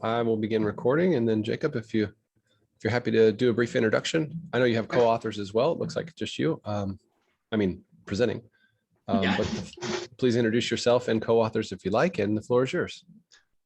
I will begin recording, and then Jacob, if you're happy to do a brief introduction. I know you have co-authors as well. It looks like just you. Presenting. But please introduce yourself and co-authors if you like, and the floor is yours.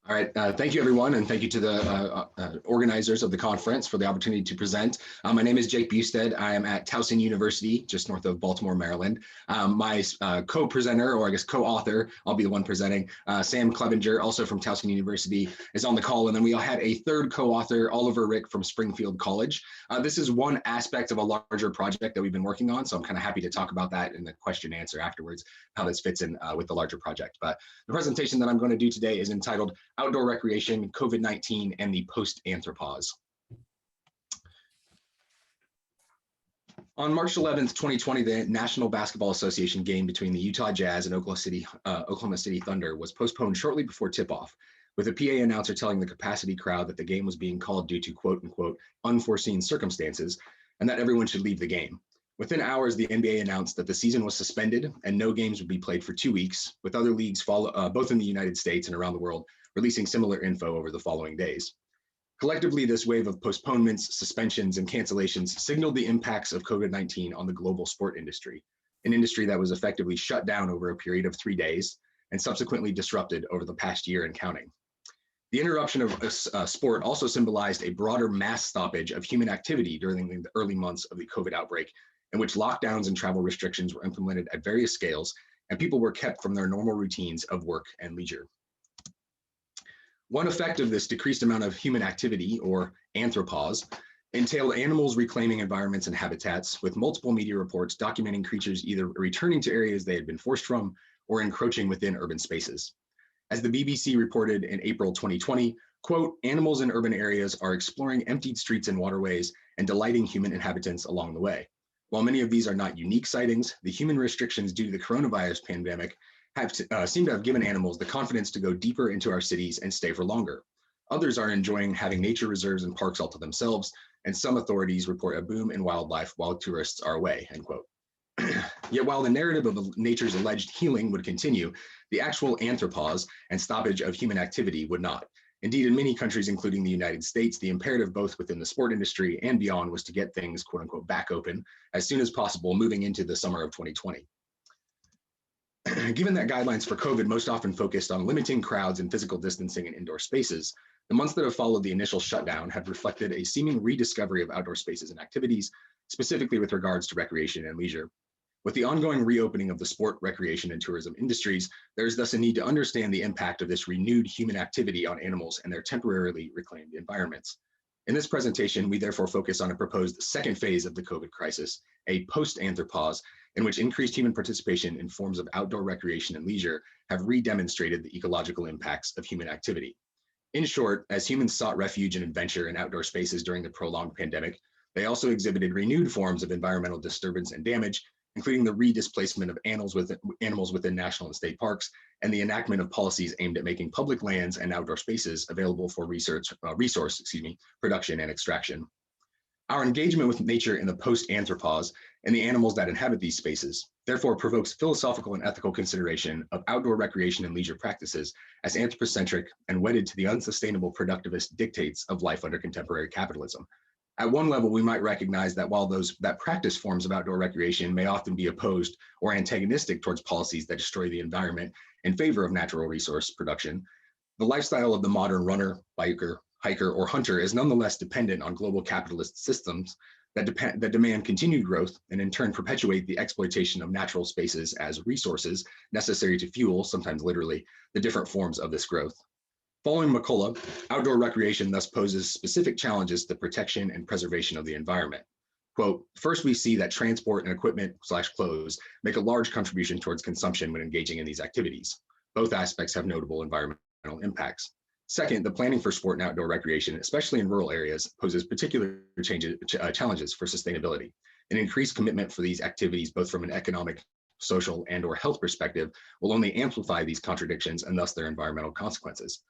All right, thank you everyone, and thank you to the organizers of the conference for the opportunity to present. My name is Jake Bustad. I am at Towson University, just north of Baltimore, Maryland. My co-presenter, or I guess co-author, I'll be the one presenting, Sam Clevenger, also from Towson University, is on the call. And then we all had a third co-author, Oliver Rick from Springfield College. This is one aspect of a larger project that we've been working on, so I'm kind of happy to talk about that in the question and answer afterwards, how this fits in with the larger project. But the presentation that I'm going to do today is entitled Outdoor Recreation, COVID-19, and the Post-Anthropause. On March 11th, 2020, the National Basketball Association game between the Utah Jazz and Oklahoma City Thunder was postponed shortly before tip-off, with a PA announcer telling the capacity crowd that the game was being called due to quote-unquote unforeseen circumstances and that everyone should leave the game. Within hours, the NBA announced that the season was suspended and no games would be played for 2 weeks, with other leagues both in the United States and around the world releasing similar info over the following days. Collectively, this wave of postponements, suspensions, and cancellations signaled the impacts of COVID-19 on the global sport industry, an industry that was effectively shut down over a period of 3 days and subsequently disrupted over the past year and counting. The interruption of sport also symbolized a broader mass stoppage of human activity during the early months of the COVID outbreak, in which lockdowns and travel restrictions were implemented at various scales, and people were kept from their normal routines of work and leisure. One effect of this decreased amount of human activity, or anthropause, entailed animals reclaiming environments and habitats, with multiple media reports documenting creatures either returning to areas they had been forced from or encroaching within urban spaces. As the BBC reported in April 2020, quote, animals in urban areas are exploring emptied streets and waterways and delighting human inhabitants along the way. While many of these are not unique sightings, the human restrictions due to the coronavirus pandemic seem to have given animals the confidence to go deeper into our cities and stay for longer. Others are enjoying having nature reserves and parks all to themselves, and some authorities report a boom in wildlife while tourists are away, end quote. Yet while the narrative of nature's alleged healing would continue, the actual anthropause and stoppage of human activity would not. Indeed, in many countries, including the United States, the imperative both within the sport industry and beyond was to get things, quote unquote, back open as soon as possible, moving into the summer of 2020. Given that guidelines for COVID most often focused on limiting crowds and physical distancing in indoor spaces, the months that have followed the initial shutdown have reflected a seeming rediscovery of outdoor spaces and activities, specifically with regards to recreation and leisure. With the ongoing reopening of the sport, recreation, and tourism industries, there is thus a need to understand the impact of this renewed human activity on animals and their temporarily reclaimed environments. In this presentation, we therefore focus on a proposed second phase of the COVID crisis, a post-anthropause, in which increased human participation in forms of outdoor recreation and leisure have re-demonstrated the ecological impacts of human activity. In short, as humans sought refuge and adventure in outdoor spaces during the prolonged pandemic, they also exhibited renewed forms of environmental disturbance and damage, including the redisplacement of animals within national and state parks, and the enactment of policies aimed at making public lands and outdoor spaces available for resource production and extraction. Our engagement with nature in the post-anthropause and the animals that inhabit these spaces therefore provokes philosophical and ethical consideration of outdoor recreation and leisure practices as anthropocentric and wedded to the unsustainable productivist dictates of life under contemporary capitalism. At one level, we might recognize that while those that practice forms of outdoor recreation may often be opposed or antagonistic towards policies that destroy the environment in favor of natural resource production, the lifestyle of the modern runner, biker, hiker, or hunter is nonetheless dependent on global capitalist systems that demand continued growth and in turn perpetuate the exploitation of natural spaces as resources necessary to fuel, sometimes literally, the different forms of this growth. Following McCullough, outdoor recreation thus poses specific challenges to the protection and preservation of the environment. Quote, first we see that transport and equipment/clothes make a large contribution towards consumption when engaging in these activities. Both aspects have notable environmental impacts. Second, the planning for sport and outdoor recreation, especially in rural areas, poses particular challenges for sustainability. An increased commitment for these activities, both from an economic, social, and/or health perspective, will only amplify these contradictions and thus their environmental consequences.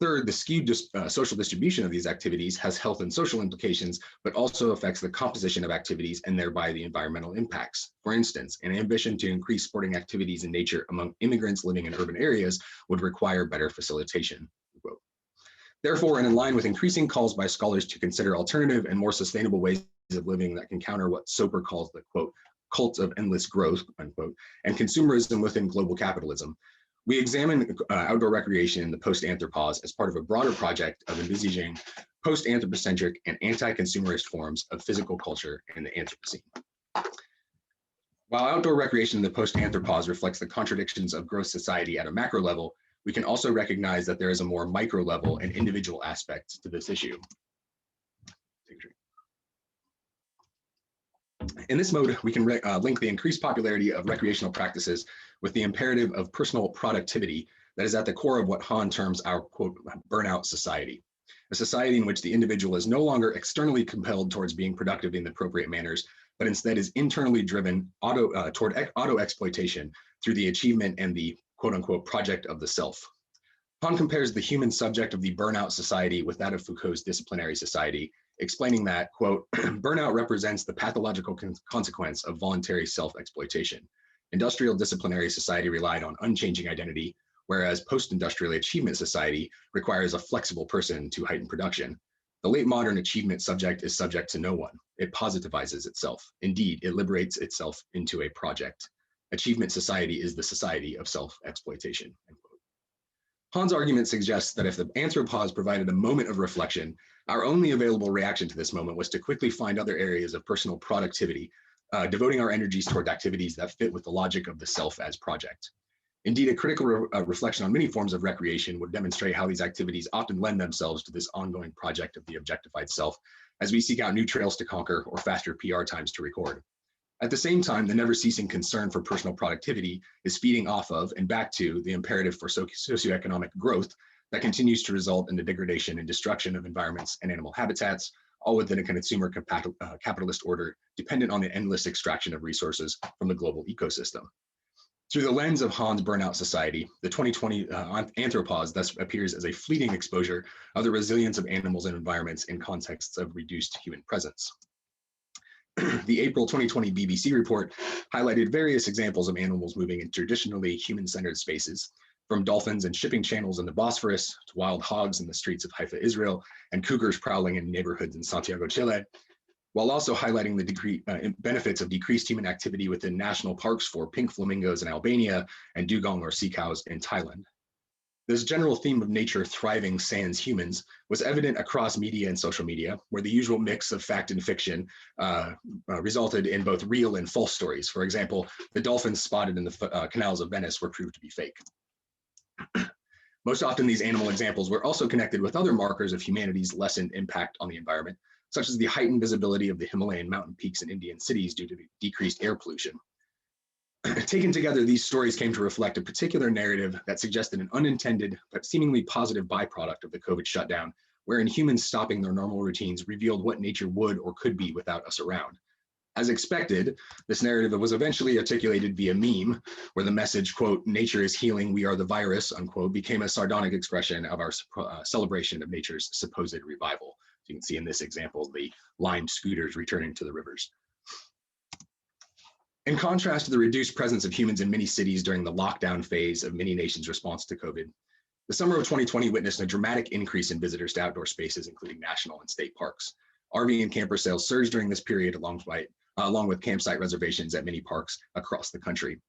Third, the skewed social distribution of these activities has health and social implications, but also affects the composition of activities and thereby the environmental impacts. For instance, an ambition to increase sporting activities in nature among immigrants living in urban areas would require better facilitation. Therefore, and in line with increasing calls by scholars to consider alternative and more sustainable ways of living that can counter what Soper calls the, quote, cult of endless growth, unquote, and consumerism within global capitalism, we examine outdoor recreation in the post-Anthropause as part of a broader project of envisaging post-anthropocentric and anti-consumerist forms of physical culture in the Anthropocene. While outdoor recreation in the post-Anthropause reflects the contradictions of growth society at a macro level, we can also recognize that there is a more micro level and individual aspect to this issue. In this mode, we can link the increased popularity of recreational practices with the imperative of personal productivity that is at the core of what Hahn terms our, quote, burnout society, a society in which the individual is no longer externally compelled towards being productive in the appropriate manners, but instead is internally driven toward auto-exploitation through the achievement and the, quote unquote, project of the self. Hahn compares the human subject of the burnout society with that of Foucault's disciplinary society, explaining that, quote, burnout represents the pathological consequence of voluntary self-exploitation. Industrial disciplinary society relied on unchanging identity, whereas post-industrial achievement society requires a flexible person to heighten production. The late modern achievement subject is subject to no one. It positivizes itself. Indeed, it liberates itself into a project. Achievement society is the society of self-exploitation. Hahn's argument suggests that if the Anthropause provided a moment of reflection, our only available reaction to this moment was to quickly find other areas of personal productivity, devoting our energies toward activities that fit with the logic of the self as project. Indeed, a critical reflection on many forms of recreation would demonstrate how these activities often lend themselves to this ongoing project of the objectified self, as we seek out new trails to conquer or faster PR times to record. At the same time, the never-ceasing concern for personal productivity is feeding off of and back to the imperative for socioeconomic growth that continues to result in the degradation and destruction of environments and animal habitats, all within a consumer capitalist order dependent on the endless extraction of resources from the global ecosystem. Through the lens of Hahn's burnout society, the 2020 Anthropause thus appears as a fleeting exposure of the resilience of animals and environments in contexts of reduced human presence. The April 2020 BBC report highlighted various examples of animals moving in traditionally human-centered spaces, from dolphins and shipping channels in the Bosphorus to wild hogs in the streets of Haifa, Israel, and cougars prowling in neighborhoods in Santiago, Chile, while also highlighting the benefits of decreased human activity within national parks for pink flamingos in Albania and dugong or sea cows in Thailand. This general theme of nature thriving sans humans was evident across media and social media, where the usual mix of fact and fiction resulted in both real and false stories. For example, the dolphins spotted in the canals of Venice were proved to be fake. Most often, these animal examples were also connected with other markers of humanity's lessened impact on the environment, such as the heightened visibility of the Himalayan mountain peaks in Indian cities due to the decreased air pollution. Taken together, these stories came to reflect a particular narrative that suggested an unintended but seemingly positive byproduct of the COVID shutdown, wherein humans stopping their normal routines revealed what nature would or could be without us around. As expected, this narrative was eventually articulated via meme, where the message, quote, nature is healing, we are the virus, unquote, became a sardonic expression of our celebration of nature's supposed revival. So you can see in this example, the lime scooters returning to the rivers. In contrast to the reduced presence of humans in many cities during the lockdown phase of many nations' response to COVID, the summer of 2020 witnessed a dramatic increase in visitors to outdoor spaces, including national and state parks. RV and camper sales surged during this period, along with campsite reservations at many parks across the country.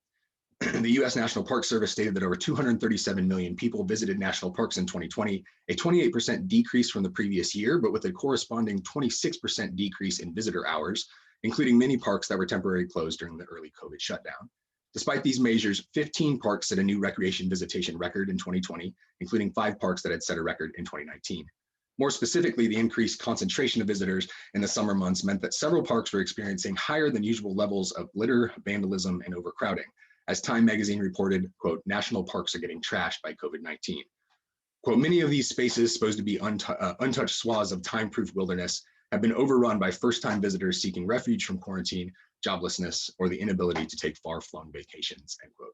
The U.S. National Park Service stated that over 237 million people visited national parks in 2020, a 28% decrease from the previous year, but with a corresponding 26% decrease in visitor hours, including many parks that were temporarily closed during the early COVID shutdown. Despite these measures, 15 parks set a new recreation visitation record in 2020, including 5 parks that had set a record in 2019. More specifically, the increased concentration of visitors in the summer months meant that several parks were experiencing higher than usual levels of litter, vandalism, and overcrowding. As Time magazine reported, quote, national parks are getting trashed by COVID-19. Quote, many of these spaces supposed to be untouched swaths of time-proof wilderness have been overrun by first-time visitors seeking refuge from quarantine, joblessness, or the inability to take far-flung vacations, end quote.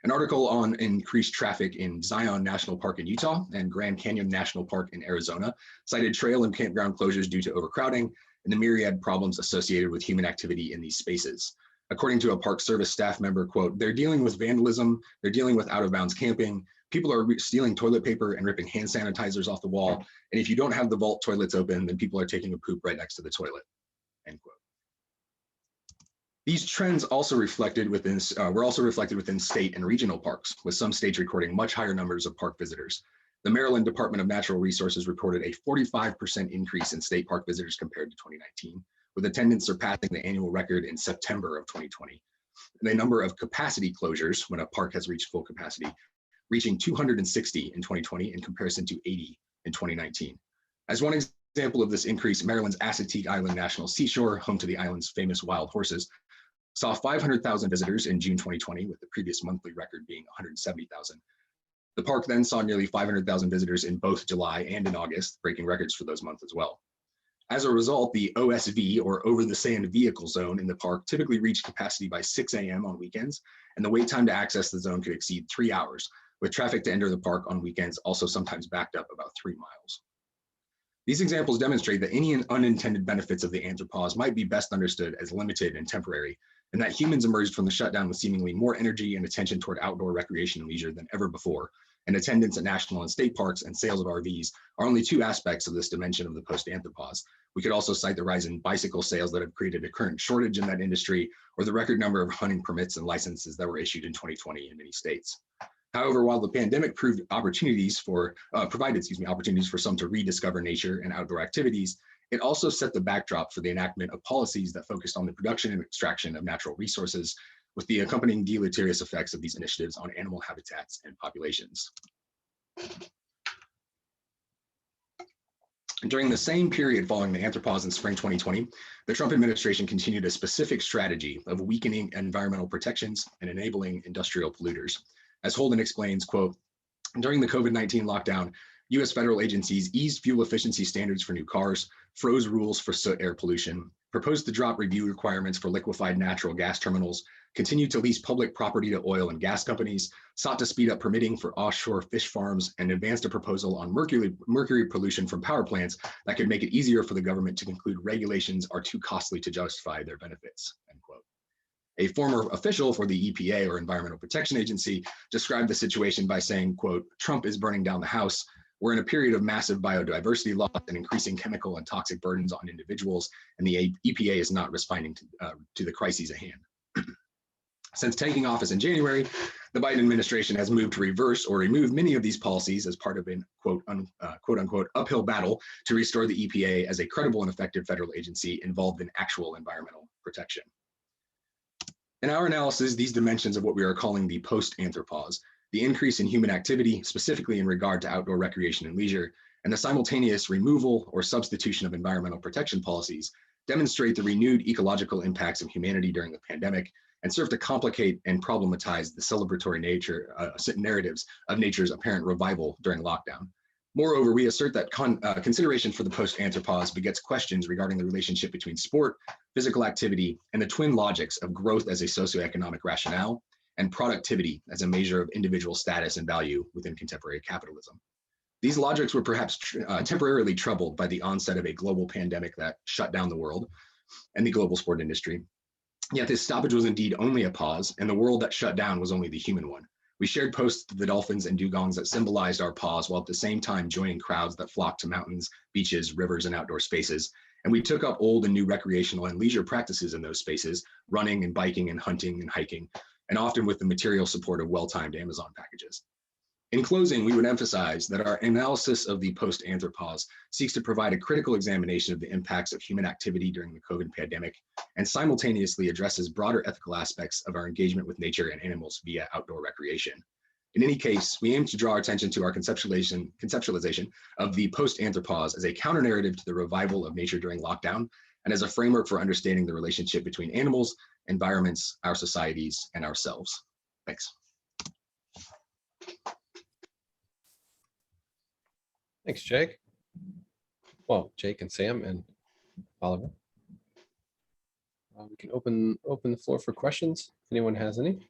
An article on increased traffic in Zion National Park in Utah and Grand Canyon National Park in Arizona cited trail and campground closures due to overcrowding and the myriad problems associated with human activity in these spaces. According to a Park Service staff member, quote, they're dealing with vandalism, they're dealing with out-of-bounds camping, People are stealing toilet paper and ripping hand sanitizers off the wall. And if you don't have the vault toilets open, then people are taking a poop right next to the toilet, end quote. These trends also reflected within, were also reflected within state and regional parks, with some states recording much higher numbers of park visitors. The Maryland Department of Natural Resources reported a 45% increase in state park visitors compared to 2019, with attendance surpassing the annual record in September of 2020. The number of capacity closures when a park has reached full capacity, reaching 260 in 2020 in comparison to 80 in 2019. As one example of this increase, Maryland's Assateague Island National Seashore, home to the island's famous wild horses, saw 500,000 visitors in June 2020, with the previous monthly record being 170,000. The park then saw nearly 500,000 visitors in both July and in August, breaking records for those months as well. As a result, the OSV, or over the sand vehicle zone in the park, typically reached capacity by 6 a.m. on weekends, and the wait time to access the zone could exceed 3 hours, with traffic to enter the park on weekends also sometimes backed up about 3 miles. These examples demonstrate that any unintended benefits of the Anthropause might be best understood as limited and temporary, and that humans emerged from the shutdown with seemingly more energy and attention toward outdoor recreation and leisure than ever before, and attendance at national and state parks and sales of RVs are only 2 aspects of this dimension of the post-Anthropause. We could also cite the rise in bicycle sales that have created a current shortage in that industry, or the record number of hunting permits and licenses that were issued in 2020 in many states. However, while the pandemic provided opportunities for some to rediscover nature and outdoor activities, it also set the backdrop for the enactment of policies that focused on the production and extraction of natural resources, with the accompanying deleterious effects of these initiatives on animal habitats and populations. During the same period following the Anthropause in spring 2020, the Trump administration continued a specific strategy of weakening environmental protections and enabling industrial polluters. As Holden explains, quote, during the COVID-19 lockdown, U.S. federal agencies eased fuel efficiency standards for new cars, froze rules for soot air pollution, proposed to drop review requirements for liquefied natural gas terminals, continued to lease public property to oil and gas companies, sought to speed up permitting for offshore fish farms, and advanced a proposal on mercury pollution from power plants that could make it easier for the government to conclude regulations are too costly to justify their benefits, end quote. A former official for the EPA, or Environmental Protection Agency, described the situation by saying, quote, Trump is burning down the house. We're in a period of massive biodiversity loss and increasing chemical and toxic burdens on individuals, and the EPA is not responding to the crises at hand. Since taking office in January, the Biden administration has moved to reverse or remove many of these policies as part of an quote unquote uphill battle to restore the EPA as a credible and effective federal agency involved in actual environmental protection. In our analysis, these dimensions of what we are calling the post-Anthropause, the increase in human activity, specifically in regard to outdoor recreation and leisure, and the simultaneous removal or substitution of environmental protection policies demonstrate the renewed ecological impacts of humanity during the pandemic and serve to complicate and problematize the celebratory narratives of nature's apparent revival during lockdown. Moreover, we assert that consideration for the post-Anthropause begets questions regarding the relationship between sport, physical activity, and the twin logics of growth as a socioeconomic rationale and productivity as a measure of individual status and value within contemporary capitalism. These logics were perhaps temporarily troubled by the onset of a global pandemic that shut down the world and the global sport industry. Yet this stoppage was indeed only a pause, and the world that shut down was only the human one. We shared posts of the dolphins and dugongs that symbolized our pause, while at the same time joining crowds that flocked to mountains, beaches, rivers, and outdoor spaces. And we took up old and new recreational and leisure practices in those spaces, running and biking and hunting and hiking, and often with the material support of well-timed Amazon packages. In closing, we would emphasize that our analysis of the post-Anthropause seeks to provide a critical examination of the impacts of human activity during the COVID pandemic and simultaneously addresses broader ethical aspects of our engagement with nature and animals via outdoor recreation. In any case, we aim to draw attention to our conceptualization of the post-Anthropause as a counter-narrative to the revival of nature during lockdown and as a framework for understanding the relationship between animals, environments, our societies, and ourselves. Thanks. Thanks, Jake. Well, Jake and Sam and Oliver. We can open the floor for questions. If anyone has any.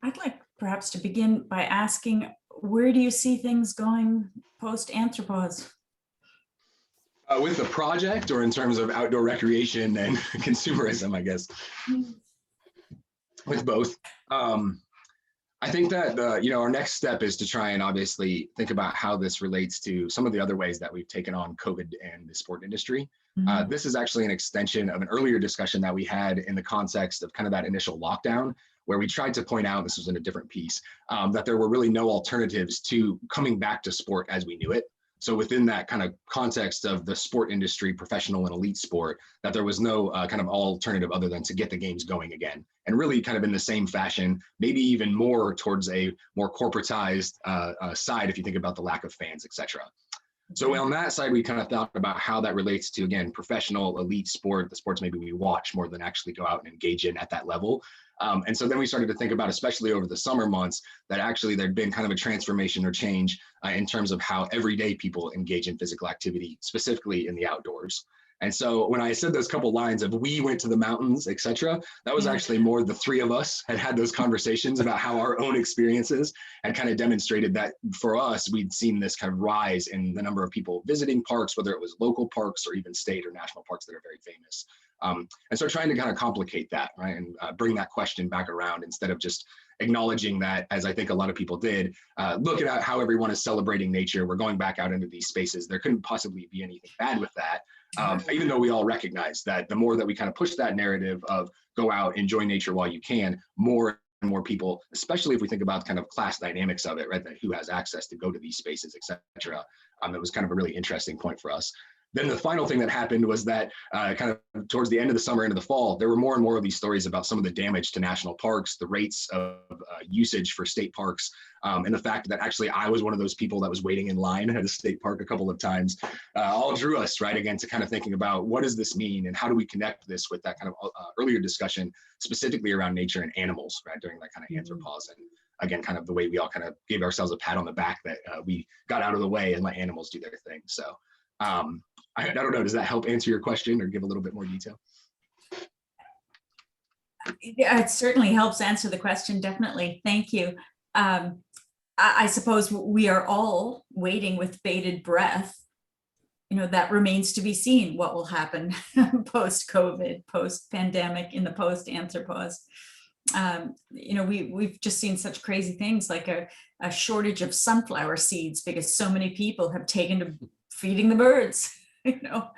I'd like perhaps to begin by asking, where do you see things going post-Anthropause? With the project, or in terms of outdoor recreation and consumerism, I guess? with both. I think that our next step is to try and obviously think about how this relates to some of the other ways that we've taken on COVID and the sport industry. This is actually an extension of an earlier discussion that we had in the context of kind of that initial lockdown, where we tried to point out, this was in a different piece, that there were really no alternatives to coming back to sport as we knew it. So within that kind of context of the sport industry, professional and elite sport, that there was no kind of alternative other than to get the games going again. And really kind of in the same fashion, maybe even more towards a more corporatized side, if you think about the lack of fans, et cetera. So on that side, we kind of thought about how that relates to, again, professional, elite sport, the sports maybe we watch more than actually go out and engage in at that level. And so then we started to think about, especially over the summer months, that actually there'd been kind of a transformation or change in terms of how everyday people engage in physical activity, specifically in the outdoors. And so when I said those couple lines of we went to the mountains, et cetera, that was actually more the three of us had those conversations about how our own experiences had kind of demonstrated that for us, we'd seen this kind of rise in the number of people visiting parks, whether it was local parks or even state or national parks that are very famous. And so trying to kind of complicate that, right, and bring that question back around instead of just acknowledging that, as I think a lot of people did, looking at how everyone is celebrating nature, we're going back out into these spaces. There couldn't possibly be anything bad with that. Even though we all recognize that the more that we kind of push that narrative of go out, enjoy nature while you can, more and more people, especially if we think about kind of class dynamics of it, right, that who has access to go to these spaces, et cetera. It was kind of a really interesting point for us. Then the final thing that happened was that kind of towards the end of the summer into the fall, there were more and more of these stories about some of the damage to national parks, the rates of usage for state parks, and the fact that actually I was one of those people that was waiting in line at a state park a couple of times, all drew us, right, again, to kind of thinking about what does this mean and how do we connect this with that kind of earlier discussion, specifically around nature and animals, right, during that kind of Anthropause. And again, kind of the way we all kind of gave ourselves a pat on the back that we got out of the way and let animals do their thing. So I don't know, does that help answer your question or give a little bit more detail? Yeah, it certainly helps answer the question, definitely. Thank you. I suppose we are all waiting with bated breath. You know, that remains to be seen what will happen post-COVID, post-pandemic, in the post-Anthropause. You know, we've just seen such crazy things like a shortage of sunflower seeds because so many people have taken to feeding the birds, you know,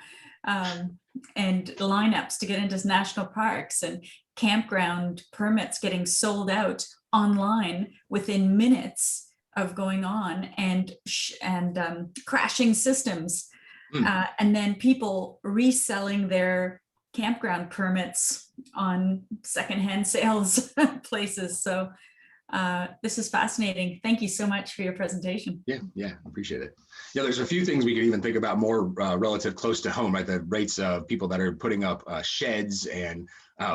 and lineups to get into national parks and campground permits getting sold out online within minutes of going on, and crashing systems, and then people reselling their campground permits on secondhand sales places. So this is fascinating. Thank you so much for your presentation. Yeah, appreciate it. Yeah, there's a few things we could even think about more relative close to home, right? The rates of people that are putting up sheds and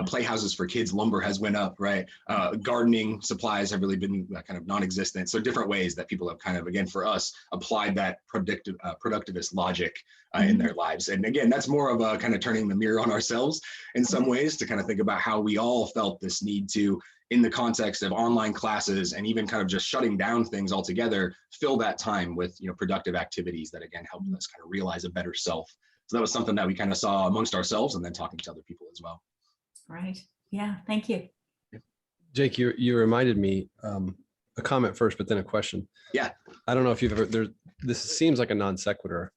playhouses for kids, lumber has went up, right? Gardening supplies have really been kind of non-existent. So different ways that people have kind of, again, for us, applied that productivist logic in their lives. And again, that's more of a kind of turning the mirror on ourselves in some ways to kind of think about how we all felt this need to, in the context of online classes and even kind of just shutting down things altogether, fill that time with, you know, productive activities that again helped us kind of realize a better self. So that was something that we kind of saw amongst ourselves and then talking to other people as well. Right. Yeah. Thank you. Jake, you reminded me a comment first, but then a question. Yeah. I don't know if you've ever, this seems like a non sequitur.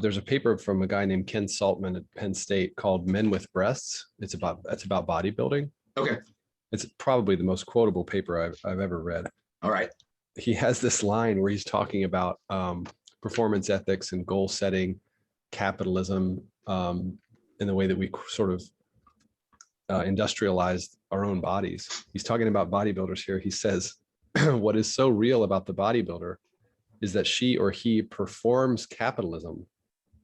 There's a paper from a guy named Ken Saltman at Penn State called Men with Breasts. That's about bodybuilding. Okay. It's probably the most quotable paper I've ever read. All right. He has this line where he's talking about performance ethics and goal setting, capitalism, in the way that we sort of industrialized our own bodies. He's talking about bodybuilders here. He says, what is so real about the bodybuilder is that she or he performs capitalism,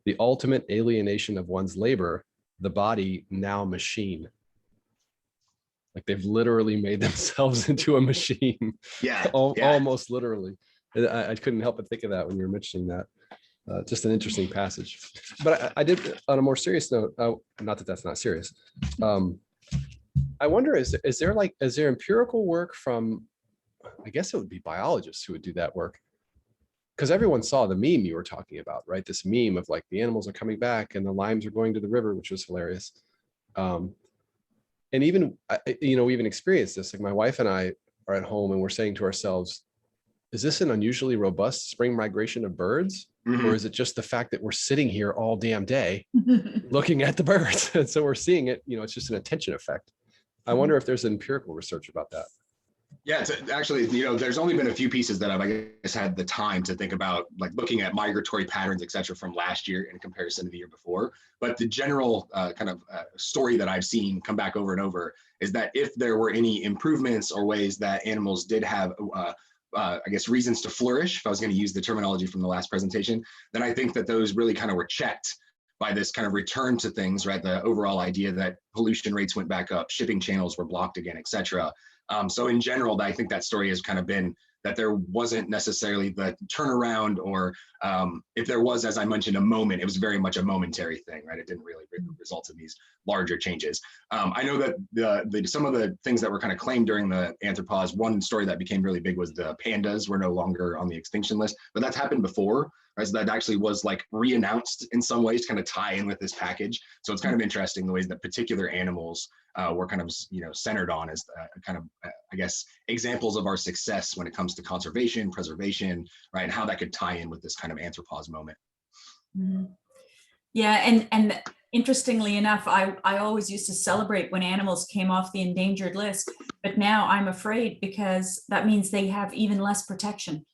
the ultimate alienation of one's labor, the body now machine. Like they've literally made themselves into a machine. Yeah. Almost literally. I couldn't help but think of that when you were mentioning that. Just an interesting passage. But I did, on a more serious note, not that that's not serious. I wonder, is there empirical work from, I guess it would be biologists who would do that work? Because everyone saw the meme you were talking about, right? This meme of like the animals are coming back and the limes are going to the river, which was hilarious. And even, we even experienced this, like my wife and I are at home and we're saying to ourselves, is this an unusually robust spring migration of birds? Or is it just the fact that we're sitting here all damn day looking at the birds? And so we're seeing it, it's just an attention effect. I wonder if there's empirical research about that. Yeah, it's actually, there's only been a few pieces that I've, I guess, had the time to think about, like looking at migratory patterns, et cetera, from last year in comparison to the year before. But the general story that I've seen come back over and over is that if there were any improvements or ways that animals did have, I guess, reasons to flourish, if I was going to use the terminology from the last presentation, then I think that those really kind of were checked by this kind of return to things, right? The overall idea that pollution rates went back up, shipping channels were blocked again, et cetera. So in general, I think that story has kind of been that there wasn't necessarily the turnaround, or if there was, as I mentioned, a moment, it was very much a momentary thing, right? It didn't really result in these larger changes. I know that some of the things that were kind of claimed during the Anthropause, one story that became really big was the pandas were no longer on the extinction list, but that's happened before, right? So that actually was like re-announced in some ways to kind of tie in with this package. So it's kind of interesting the ways that particular animals were kind of, centered on as kind of, I guess, examples of our success when it comes to conservation, preservation, right? And how that could tie in with this kind of Anthropause moment. Mm-hmm. Yeah, and interestingly enough, I always used to celebrate when animals came off the endangered list, but now I'm afraid because that means they have even less protection.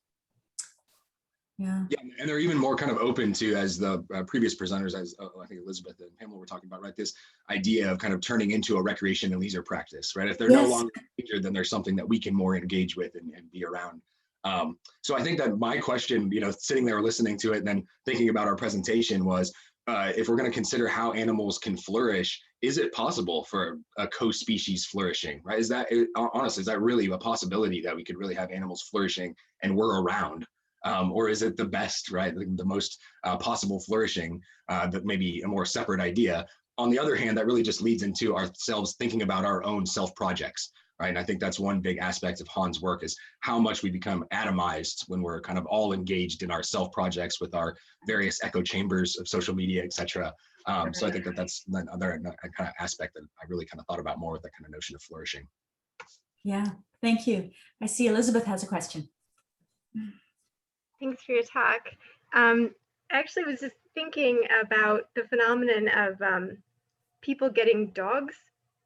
Yeah, and they're even more kind of open to, as the previous presenters, as I think Elizabeth and Pamela were talking about, right? This idea of kind of turning into a recreation and leisure practice, right? If they're no longer endangered, then there's something that we can more engage with and be around. So I think that my question, sitting there listening to it and then thinking about our presentation was, if we're going to consider how animals can flourish, is it possible for a co-species flourishing, right? Honestly, is that really a possibility that we could really have animals flourishing and we're around? Or is it the best, right? The most possible flourishing, that maybe a more separate idea. On the other hand, that really just leads into ourselves thinking about our own self-projects, right? And I think that's one big aspect of Han's work, is how much we become atomized when we're kind of all engaged in our self-projects with our various echo chambers of social media, et cetera. So I think that's another kind of aspect that I really kind of thought about more with that kind of notion of flourishing. Yeah, thank you. I see Elizabeth has a question. Thanks for your talk. I actually was just thinking about the phenomenon of people getting dogs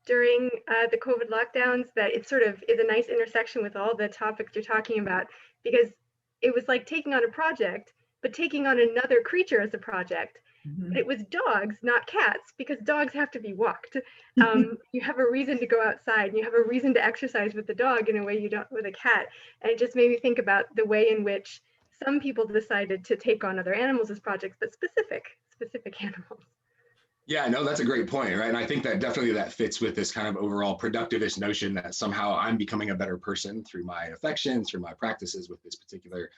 during the COVID lockdowns, that it sort of is a nice intersection with all the topics you're talking about, because it was like taking on a project, but taking on another creature as a project. But it was dogs, not cats, because dogs have to be walked. You have a reason to go outside, and you have a reason to exercise with the dog in a way you don't with a cat. And it just made me think about the way in which some people decided to take on other animals as projects, but specific animals. Yeah, no, that's a great point, right? And I think that definitely that fits with this kind of overall productivist notion that somehow I'm becoming a better person through my affection, through my practices with this particular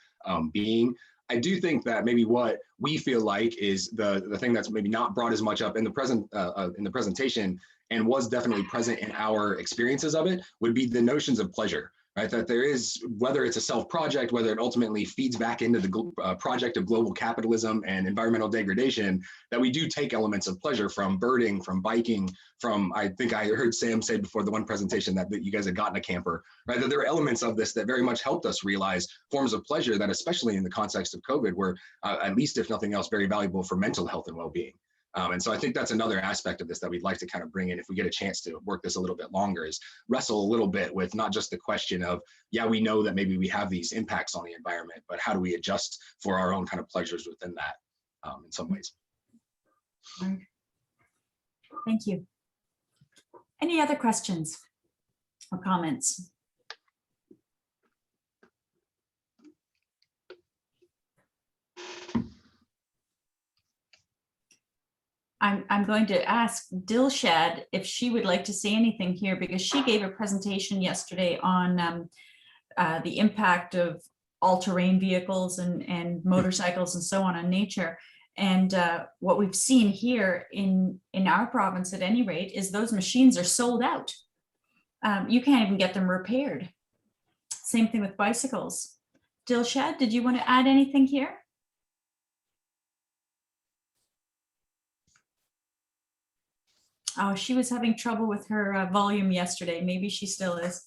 being. I do think that maybe what we feel like is the thing that's maybe not brought as much up in the presentation and was definitely present in our experiences of it would be the notions of pleasure. Right, that there is, whether it's a self-project, whether it ultimately feeds back into the project of global capitalism and environmental degradation, that we do take elements of pleasure from birding, from biking, from, I think I heard Sam say before the one presentation that you guys had gotten a camper, right? That there are elements of this that very much helped us realize forms of pleasure that, especially in the context of COVID, were at least, if nothing else, very valuable for mental health and well-being. And so I think that's another aspect of this that we'd like to kind of bring in if we get a chance to work this a little bit longer, is wrestle a little bit with not just the question of, yeah, we know that maybe we have these impacts on the environment, but how do we adjust for our own kind of pleasures within that in some ways. Thank you. Any other questions or comments? I'm going to ask Dilshad if she would like to say anything here, because she gave a presentation yesterday on the impact of all-terrain vehicles and motorcycles and so on nature. And what we've seen here in our province, at any rate, is those machines are sold out. You can't even get them repaired. Same thing with bicycles. Dilshad, did you want to add anything here? Oh, she was having trouble with her volume yesterday. Maybe she still is.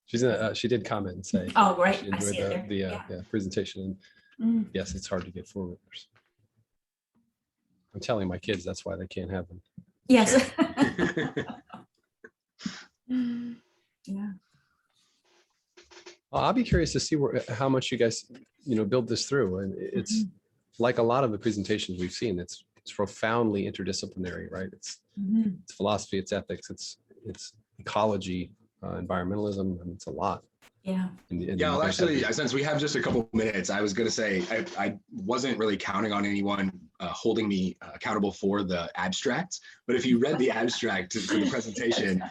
She did comment and say. Oh, right. She I enjoyed see it there. the Yeah. presentation. Mm. Yes, it's hard to get forwarders. I'm telling my kids that's why they can't have them. Yes. Yeah. Well, I'll be curious to see how much you guys, build this through. And it's like a lot of the presentations we've seen, it's profoundly interdisciplinary, right? It's philosophy, it's ethics, it's ecology, environmentalism, and it's a lot. Yeah. Yeah, well, actually, since we have just a couple minutes, I was going to say I wasn't really counting on anyone holding me accountable for the abstract. But if you read the abstract for the presentation,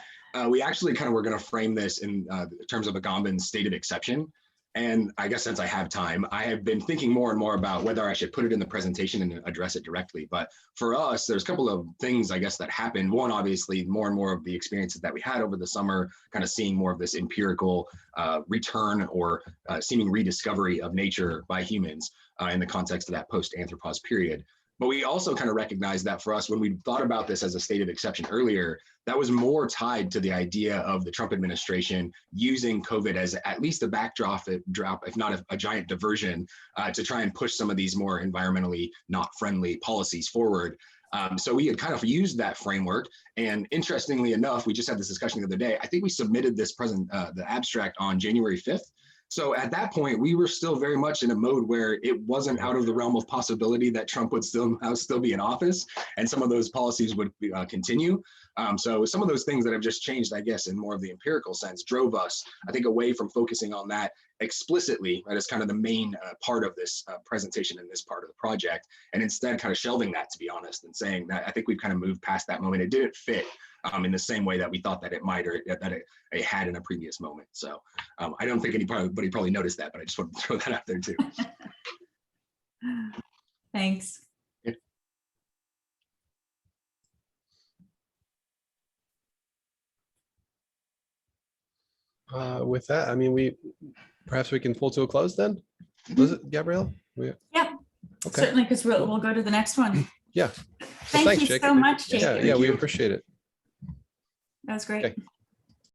we actually kind of were going to frame this in terms of Agamben's state of exception. And I guess since I have time, I have been thinking more and more about whether I should put it in the presentation and address it directly. But for us, there's a couple of things, I guess, that happened. One, obviously, more and more of the experiences that we had over the summer, kind of seeing more of this empirical return or seeming rediscovery of nature by humans in the context of that post-Anthropause period. But we also kind of recognized that for us, when we thought about this as a state of exception earlier, that was more tied to the idea of the Trump administration using COVID as at least a backdrop, if not a giant diversion, to try and push some of these more environmentally not friendly policies forward. So we had kind of used that framework. And interestingly enough, we just had this discussion the other day. I think we submitted this the abstract on January 5th. So at that point, we were still very much in a mode where it wasn't out of the realm of possibility that Trump would still be in office and some of those policies would continue. So some of those things that have just changed, I guess, in more of the empirical sense, drove us, I think, away from focusing on that explicitly, right, as kind of the main part of this presentation and this part of the project, and instead kind of shelving that, to be honest, and saying that I think we've kind of moved past that moment. It didn't fit in the same way that we thought that it might, or that it had in a previous moment. So I don't think anybody probably noticed that, but I just wanted to throw that out there too. Thanks. With that, I mean, perhaps we can pull to a close then. Was it, Gabrielle? Yeah, okay. Certainly, because we'll go to the next one. Yeah. Thank you Jacob. so much, Jacob. Yeah, we appreciate it. That was great. Okay.